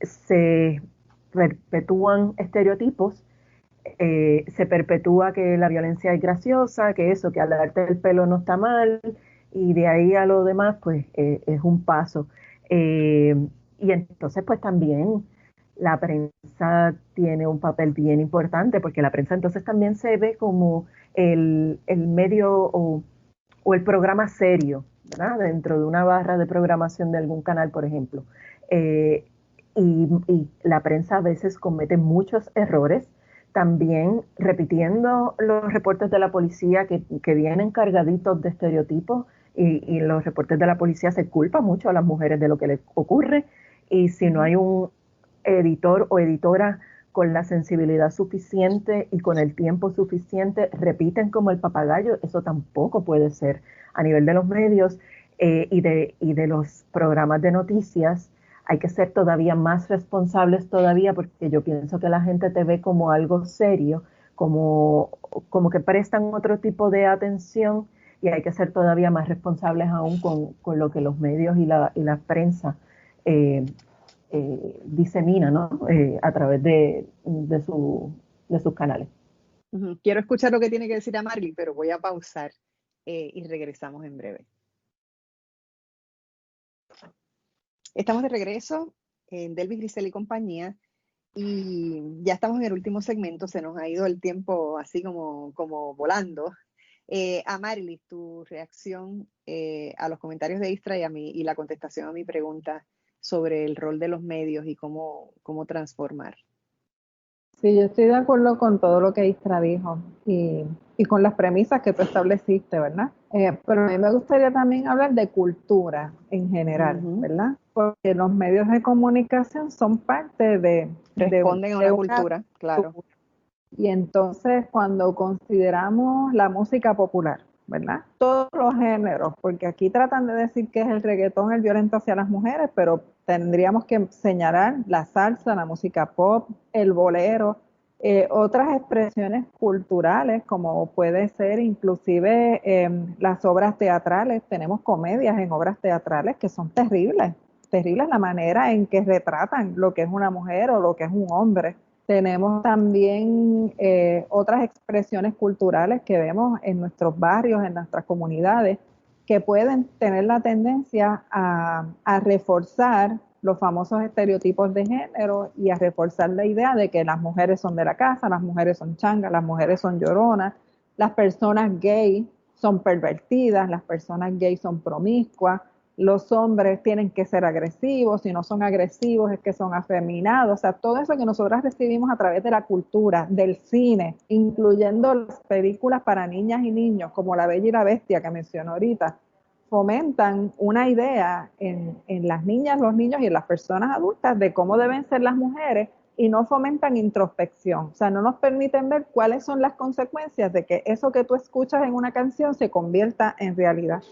se perpetúan estereotipos, se perpetúa que la violencia es graciosa, que eso, que alarte el pelo no está mal, y de ahí a lo demás, pues es un paso. Y entonces, pues también la prensa tiene un papel bien importante, porque la prensa entonces también se ve como el medio o o el programa serio, ¿verdad? Dentro de una barra de programación de algún canal, por ejemplo. Y la prensa a veces comete muchos errores, también repitiendo los reportes de la policía que vienen cargaditos de estereotipos, y los reportes de la policía se culpa mucho a las mujeres de lo que les ocurre, y si no hay un editor o editora con la sensibilidad suficiente y con el tiempo suficiente, repiten como el papagayo, eso tampoco puede ser. A nivel de los medios y de los programas de noticias, hay que ser todavía más responsables todavía, porque yo pienso que la gente te ve como algo serio, como que prestan otro tipo de atención, y hay que ser todavía más responsables aún con lo que los medios y la prensa disemina, ¿no? A través de sus canales. Quiero escuchar lo que tiene que decir Amarly, pero voy a pausar y regresamos en breve. Estamos de regreso en Delvis, Grisel y compañía, y ya estamos en el último segmento. Se nos ha ido el tiempo así como volando. Amarly, tu reacción a los comentarios de Istra y la contestación a mi pregunta sobre el rol de los medios y cómo transformar. Sí, yo estoy de acuerdo con todo lo que Istra dijo y con las premisas que tú estableciste, ¿verdad? Pero a mí me gustaría también hablar de cultura en general, ¿verdad? Porque los medios de comunicación son parte responden a una cultura, claro. Y entonces cuando consideramos la música popular, ¿verdad? Todos los géneros, porque aquí tratan de decir que es el reggaetón el violento hacia las mujeres, pero tendríamos que señalar la salsa, la música pop, el bolero, otras expresiones culturales, como puede ser inclusive las obras teatrales. Tenemos comedias en obras teatrales que son terribles la manera en que retratan lo que es una mujer o lo que es un hombre. Tenemos también otras expresiones culturales que vemos en nuestros barrios, en nuestras comunidades, que pueden tener la tendencia a reforzar los famosos estereotipos de género y a reforzar la idea de que las mujeres son de la casa, las mujeres son changas, las mujeres son lloronas, las personas gay son pervertidas, las personas gay son promiscuas, los hombres tienen que ser agresivos, si no son agresivos es que son afeminados. O sea, todo eso que nosotras recibimos a través de la cultura, del cine, incluyendo las películas para niñas y niños, como La Bella y la Bestia que mencionó ahorita, fomentan una idea en las niñas, los niños y en las personas adultas de cómo deben ser las mujeres, y no fomentan introspección. O sea, no nos permiten ver cuáles son las consecuencias de que eso que tú escuchas en una canción se convierta en realidad.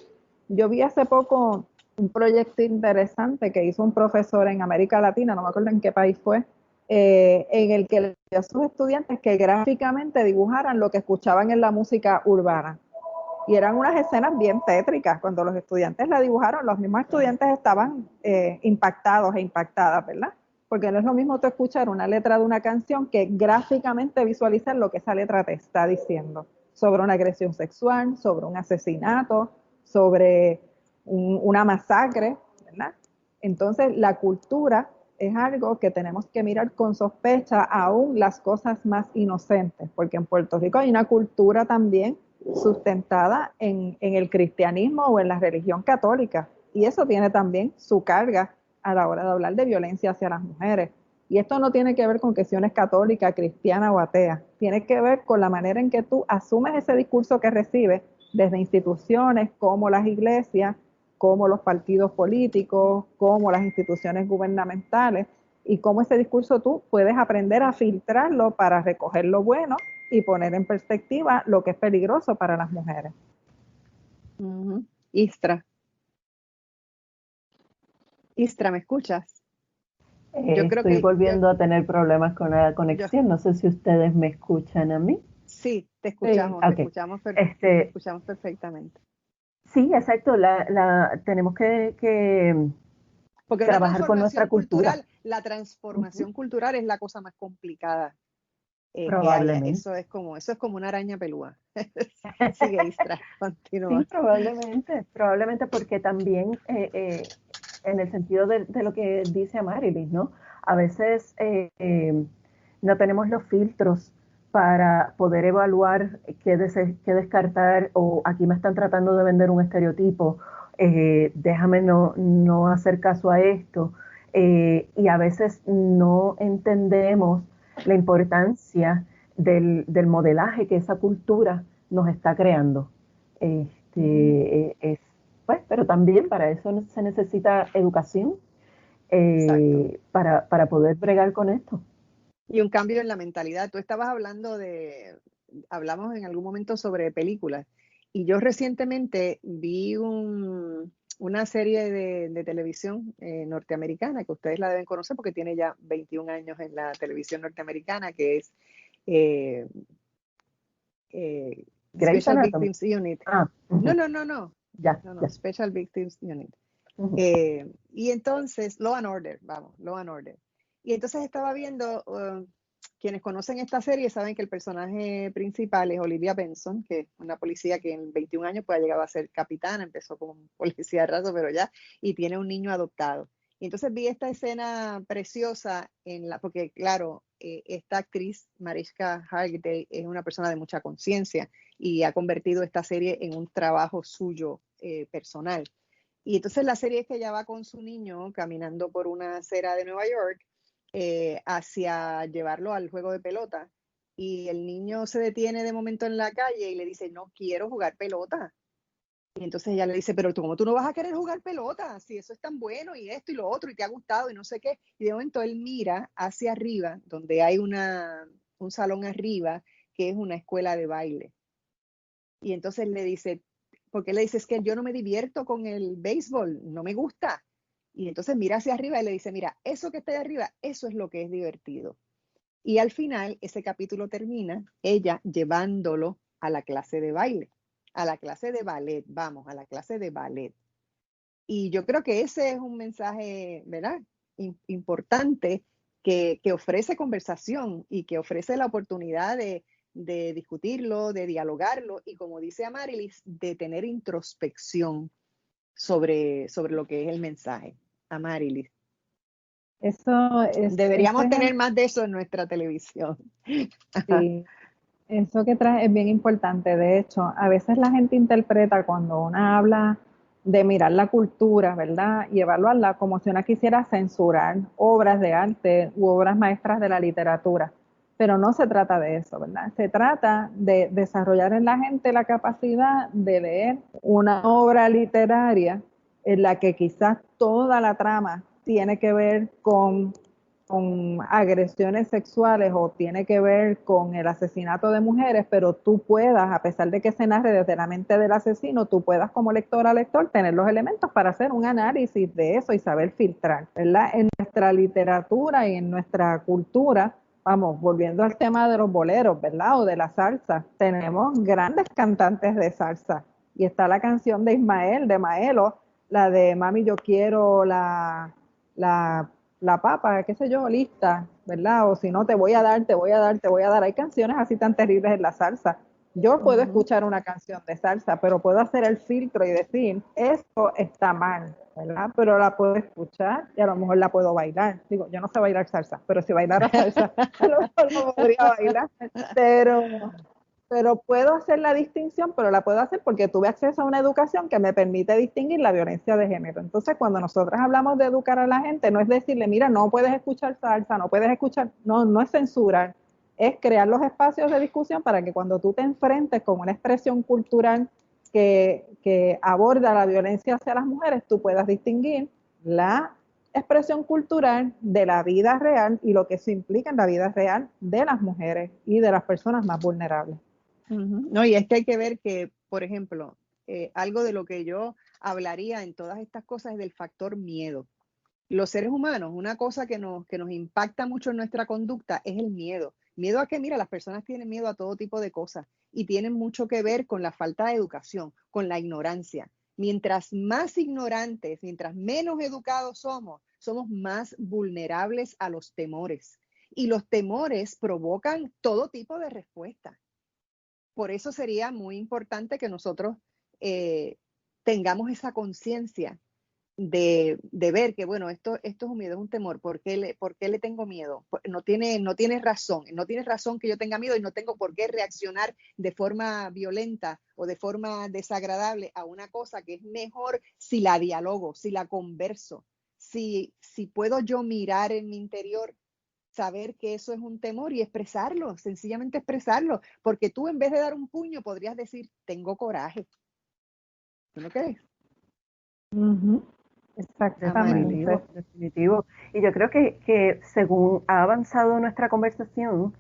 Yo vi hace poco un proyecto interesante que hizo un profesor en América Latina, no me acuerdo en qué país fue, en el que le pidió a sus estudiantes que gráficamente dibujaran lo que escuchaban en la música urbana. Y eran unas escenas bien tétricas. Cuando los estudiantes la dibujaron, los mismos estudiantes estaban impactados e impactadas, ¿verdad? Porque no es lo mismo tú escuchar una letra de una canción que gráficamente visualizar lo que esa letra te está diciendo sobre una agresión sexual, sobre un asesinato, sobre una masacre, ¿verdad? Entonces, la cultura es algo que tenemos que mirar con sospecha, aún las cosas más inocentes, porque en Puerto Rico hay una cultura también sustentada en el cristianismo o en la religión católica, y eso tiene también su carga a la hora de hablar de violencia hacia las mujeres. Y esto no tiene que ver con que si uno es católica, cristiana o atea, tiene que ver con la manera en que tú asumes ese discurso que recibes desde instituciones como las iglesias, como los partidos políticos, como las instituciones gubernamentales, y cómo ese discurso tú puedes aprender a filtrarlo para recoger lo bueno y poner en perspectiva lo que es peligroso para las mujeres. Istra, ¿me escuchas? Estoy volviendo a tener problemas con la conexión. No sé si ustedes me escuchan a mí. Sí, te escuchamos, sí. Okay. Te escuchamos perfectamente. Sí, exacto. Tenemos que porque trabajar con nuestra cultura. La transformación cultural es la cosa más complicada. Probablemente. Eso es como una araña pelúa. Sigue, Istra, continúa. Sí, probablemente porque también en el sentido de lo que dice Amarly, ¿no? A veces no tenemos los filtros para poder evaluar qué descartar, o aquí me están tratando de vender un estereotipo, déjame no hacer caso a esto. Y a veces no entendemos la importancia del modelaje que esa cultura nos está creando. Pues, pero también para eso se necesita educación, Exacto. para poder bregar con esto. Y un cambio en la mentalidad. Tú estabas hablamos en algún momento sobre películas. Y yo recientemente vi una serie de televisión norteamericana, que ustedes la deben conocer porque tiene ya 21 años en la televisión norteamericana, que es eh, Grey's Special Anatomy. Victims Unit. Ah, No, uh-huh. no, no, no. Ya, No, no, ya. Special Victims Unit. Uh-huh. Y entonces, Law and Order, vamos, Law and Order. Y entonces estaba viendo, quienes conocen esta serie saben que el personaje principal es Olivia Benson, que es una policía que en 21 años pues ha llegado a ser capitana, empezó como policía de raso, pero ya, y tiene un niño adoptado. Y entonces vi esta escena preciosa porque claro, esta actriz, Mariska Hargitay, es una persona de mucha conciencia y ha convertido esta serie en un trabajo suyo personal. Y entonces la serie es que ella va con su niño caminando por una acera de Nueva York hacia llevarlo al juego de pelota. Y el niño se detiene de momento en la calle y le dice, no quiero jugar pelota. Y entonces ella le dice, pero ¿cómo tú no vas a querer jugar pelota? Si eso es tan bueno y esto y lo otro y te ha gustado y no sé qué. Y de momento él mira hacia arriba, donde hay un salón arriba, que es una escuela de baile. Y entonces le dice, porque le dice, es que yo no me divierto con el béisbol, no me gusta. Y entonces mira hacia arriba y le dice, mira, eso que está ahí arriba, eso es lo que es divertido. Y al final, ese capítulo termina ella llevándolo a la clase de baile, a la clase de ballet, vamos, a la clase de ballet. Y yo creo que ese es un mensaje, ¿verdad? Importante que ofrece conversación y que ofrece la oportunidad de discutirlo, de dialogarlo y como dice Amarilis, de tener introspección sobre lo que es el mensaje. Amarilis. Ese Deberíamos tener ejemplo, más de eso en nuestra televisión. sí, eso que traes es bien importante. De hecho, a veces la gente interpreta cuando una habla de mirar la cultura, ¿verdad? Y evaluarla como si una quisiera censurar obras de arte u obras maestras de la literatura. Pero no se trata de eso, ¿verdad? Se trata de desarrollar en la gente la capacidad de leer una obra literaria en la que quizás toda la trama tiene que ver con agresiones sexuales o tiene que ver con el asesinato de mujeres, pero tú puedas, a pesar de que se narre desde la mente del asesino, tú puedas como lectora, lector, tener los elementos para hacer un análisis de eso y saber filtrar, ¿verdad? En nuestra literatura y en nuestra cultura, vamos, volviendo al tema de los boleros, ¿verdad? O de la salsa, tenemos grandes cantantes de salsa y está la canción de Ismael, de Maelo, la de Mami Yo Quiero, la papa, qué sé yo, lista, ¿verdad? O si no, te voy a dar, te voy a dar, te voy a dar. Hay canciones así tan terribles en la salsa. Yo puedo escuchar una canción de salsa, pero puedo hacer el filtro y decir, esto está mal, ¿verdad? Pero la puedo escuchar y a lo mejor la puedo bailar. Digo, yo no sé bailar salsa, pero si bailara salsa, a lo mejor no podría bailar. Pero puedo hacer la distinción, pero la puedo hacer porque tuve acceso a una educación que me permite distinguir la violencia de género. Entonces, cuando nosotras hablamos de educar a la gente, no es decirle, mira, no puedes escuchar salsa, no puedes escuchar, no es censurar, es crear los espacios de discusión para que cuando tú te enfrentes con una expresión cultural que aborda la violencia hacia las mujeres, tú puedas distinguir la expresión cultural de la vida real y lo que eso implica en la vida real de las mujeres y de las personas más vulnerables. No, y es que hay que ver que, por ejemplo, algo de lo que yo hablaría en todas estas cosas es del factor miedo. Los seres humanos, una cosa que nos impacta mucho en nuestra conducta es el miedo. Miedo a que, mira, las personas tienen miedo a todo tipo de cosas y tienen mucho que ver con la falta de educación, con la ignorancia. Mientras más ignorantes, mientras menos educados somos más vulnerables a los temores. Y los temores provocan todo tipo de respuestas. Por eso sería muy importante que nosotros tengamos esa conciencia de ver que, bueno, esto es un miedo, es un temor. ¿Por qué le tengo miedo? No tiene razón que yo tenga miedo y no tengo por qué reaccionar de forma violenta o de forma desagradable a una cosa que es mejor si la dialogo, si la converso, si puedo yo mirar en mi interior, saber que eso es un temor y expresarlo, sencillamente expresarlo, porque tú en vez de dar un puño podrías decir, tengo coraje. ¿Tú no crees? Ujú, exactamente. Definitivo, definitivo. Y yo creo que según ha avanzado nuestra conversación,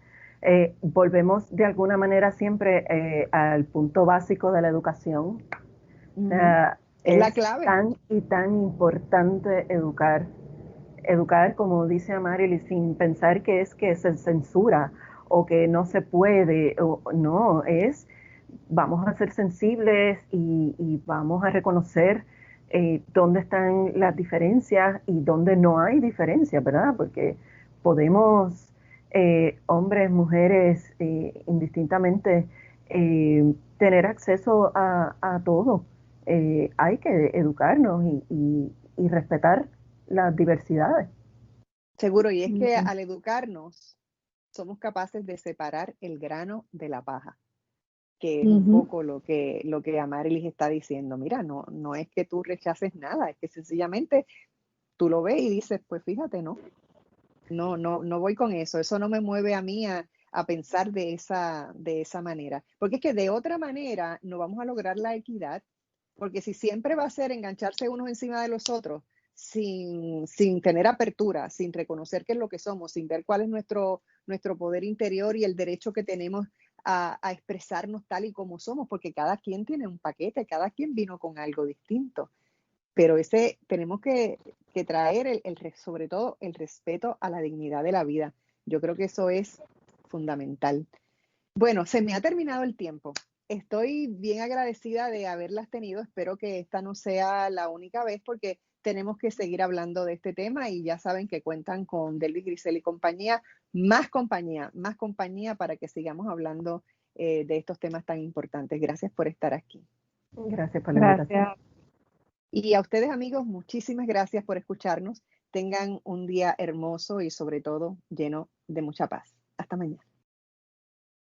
volvemos de alguna manera siempre al punto básico de la educación. O sea, Es la es clave. tan y tan importante educar, como dice Amárili, sin pensar que se censura o que no se puede, o no, vamos a ser sensibles y vamos a reconocer dónde están las diferencias y dónde no hay diferencias, ¿verdad? Porque podemos, hombres, mujeres, indistintamente, tener acceso a todo. Hay que educarnos y respetar las diversidades. Seguro, y es que Ujú, al educarnos somos capaces de separar el grano de la paja, que es un ujú, poco lo que Amarilis está diciendo. Mira, no es que tú rechaces nada, es que sencillamente tú lo ves y dices, pues fíjate, no voy con eso no me mueve a mí a pensar de esa manera, porque es que de otra manera no vamos a lograr la equidad, porque si siempre va a ser engancharse unos encima de los otros, sin tener apertura, sin reconocer qué es lo que somos, sin ver cuál es nuestro poder interior y el derecho que tenemos a expresarnos tal y como somos, porque cada quien tiene un paquete, cada quien vino con algo distinto. Pero tenemos que traer sobre todo el respeto a la dignidad de la vida. Yo creo que eso es fundamental. Bueno, se me ha terminado el tiempo. Estoy bien agradecida de haberlas tenido. Espero que esta no sea la única vez porque tenemos que seguir hablando de este tema y ya saben que cuentan con Delvis Grisel y más compañía para que sigamos hablando de estos temas tan importantes. Gracias por estar aquí. Gracias por la invitación. gracias. Y a ustedes, amigos, muchísimas gracias por escucharnos. Tengan un día hermoso y sobre todo lleno de mucha paz. Hasta mañana.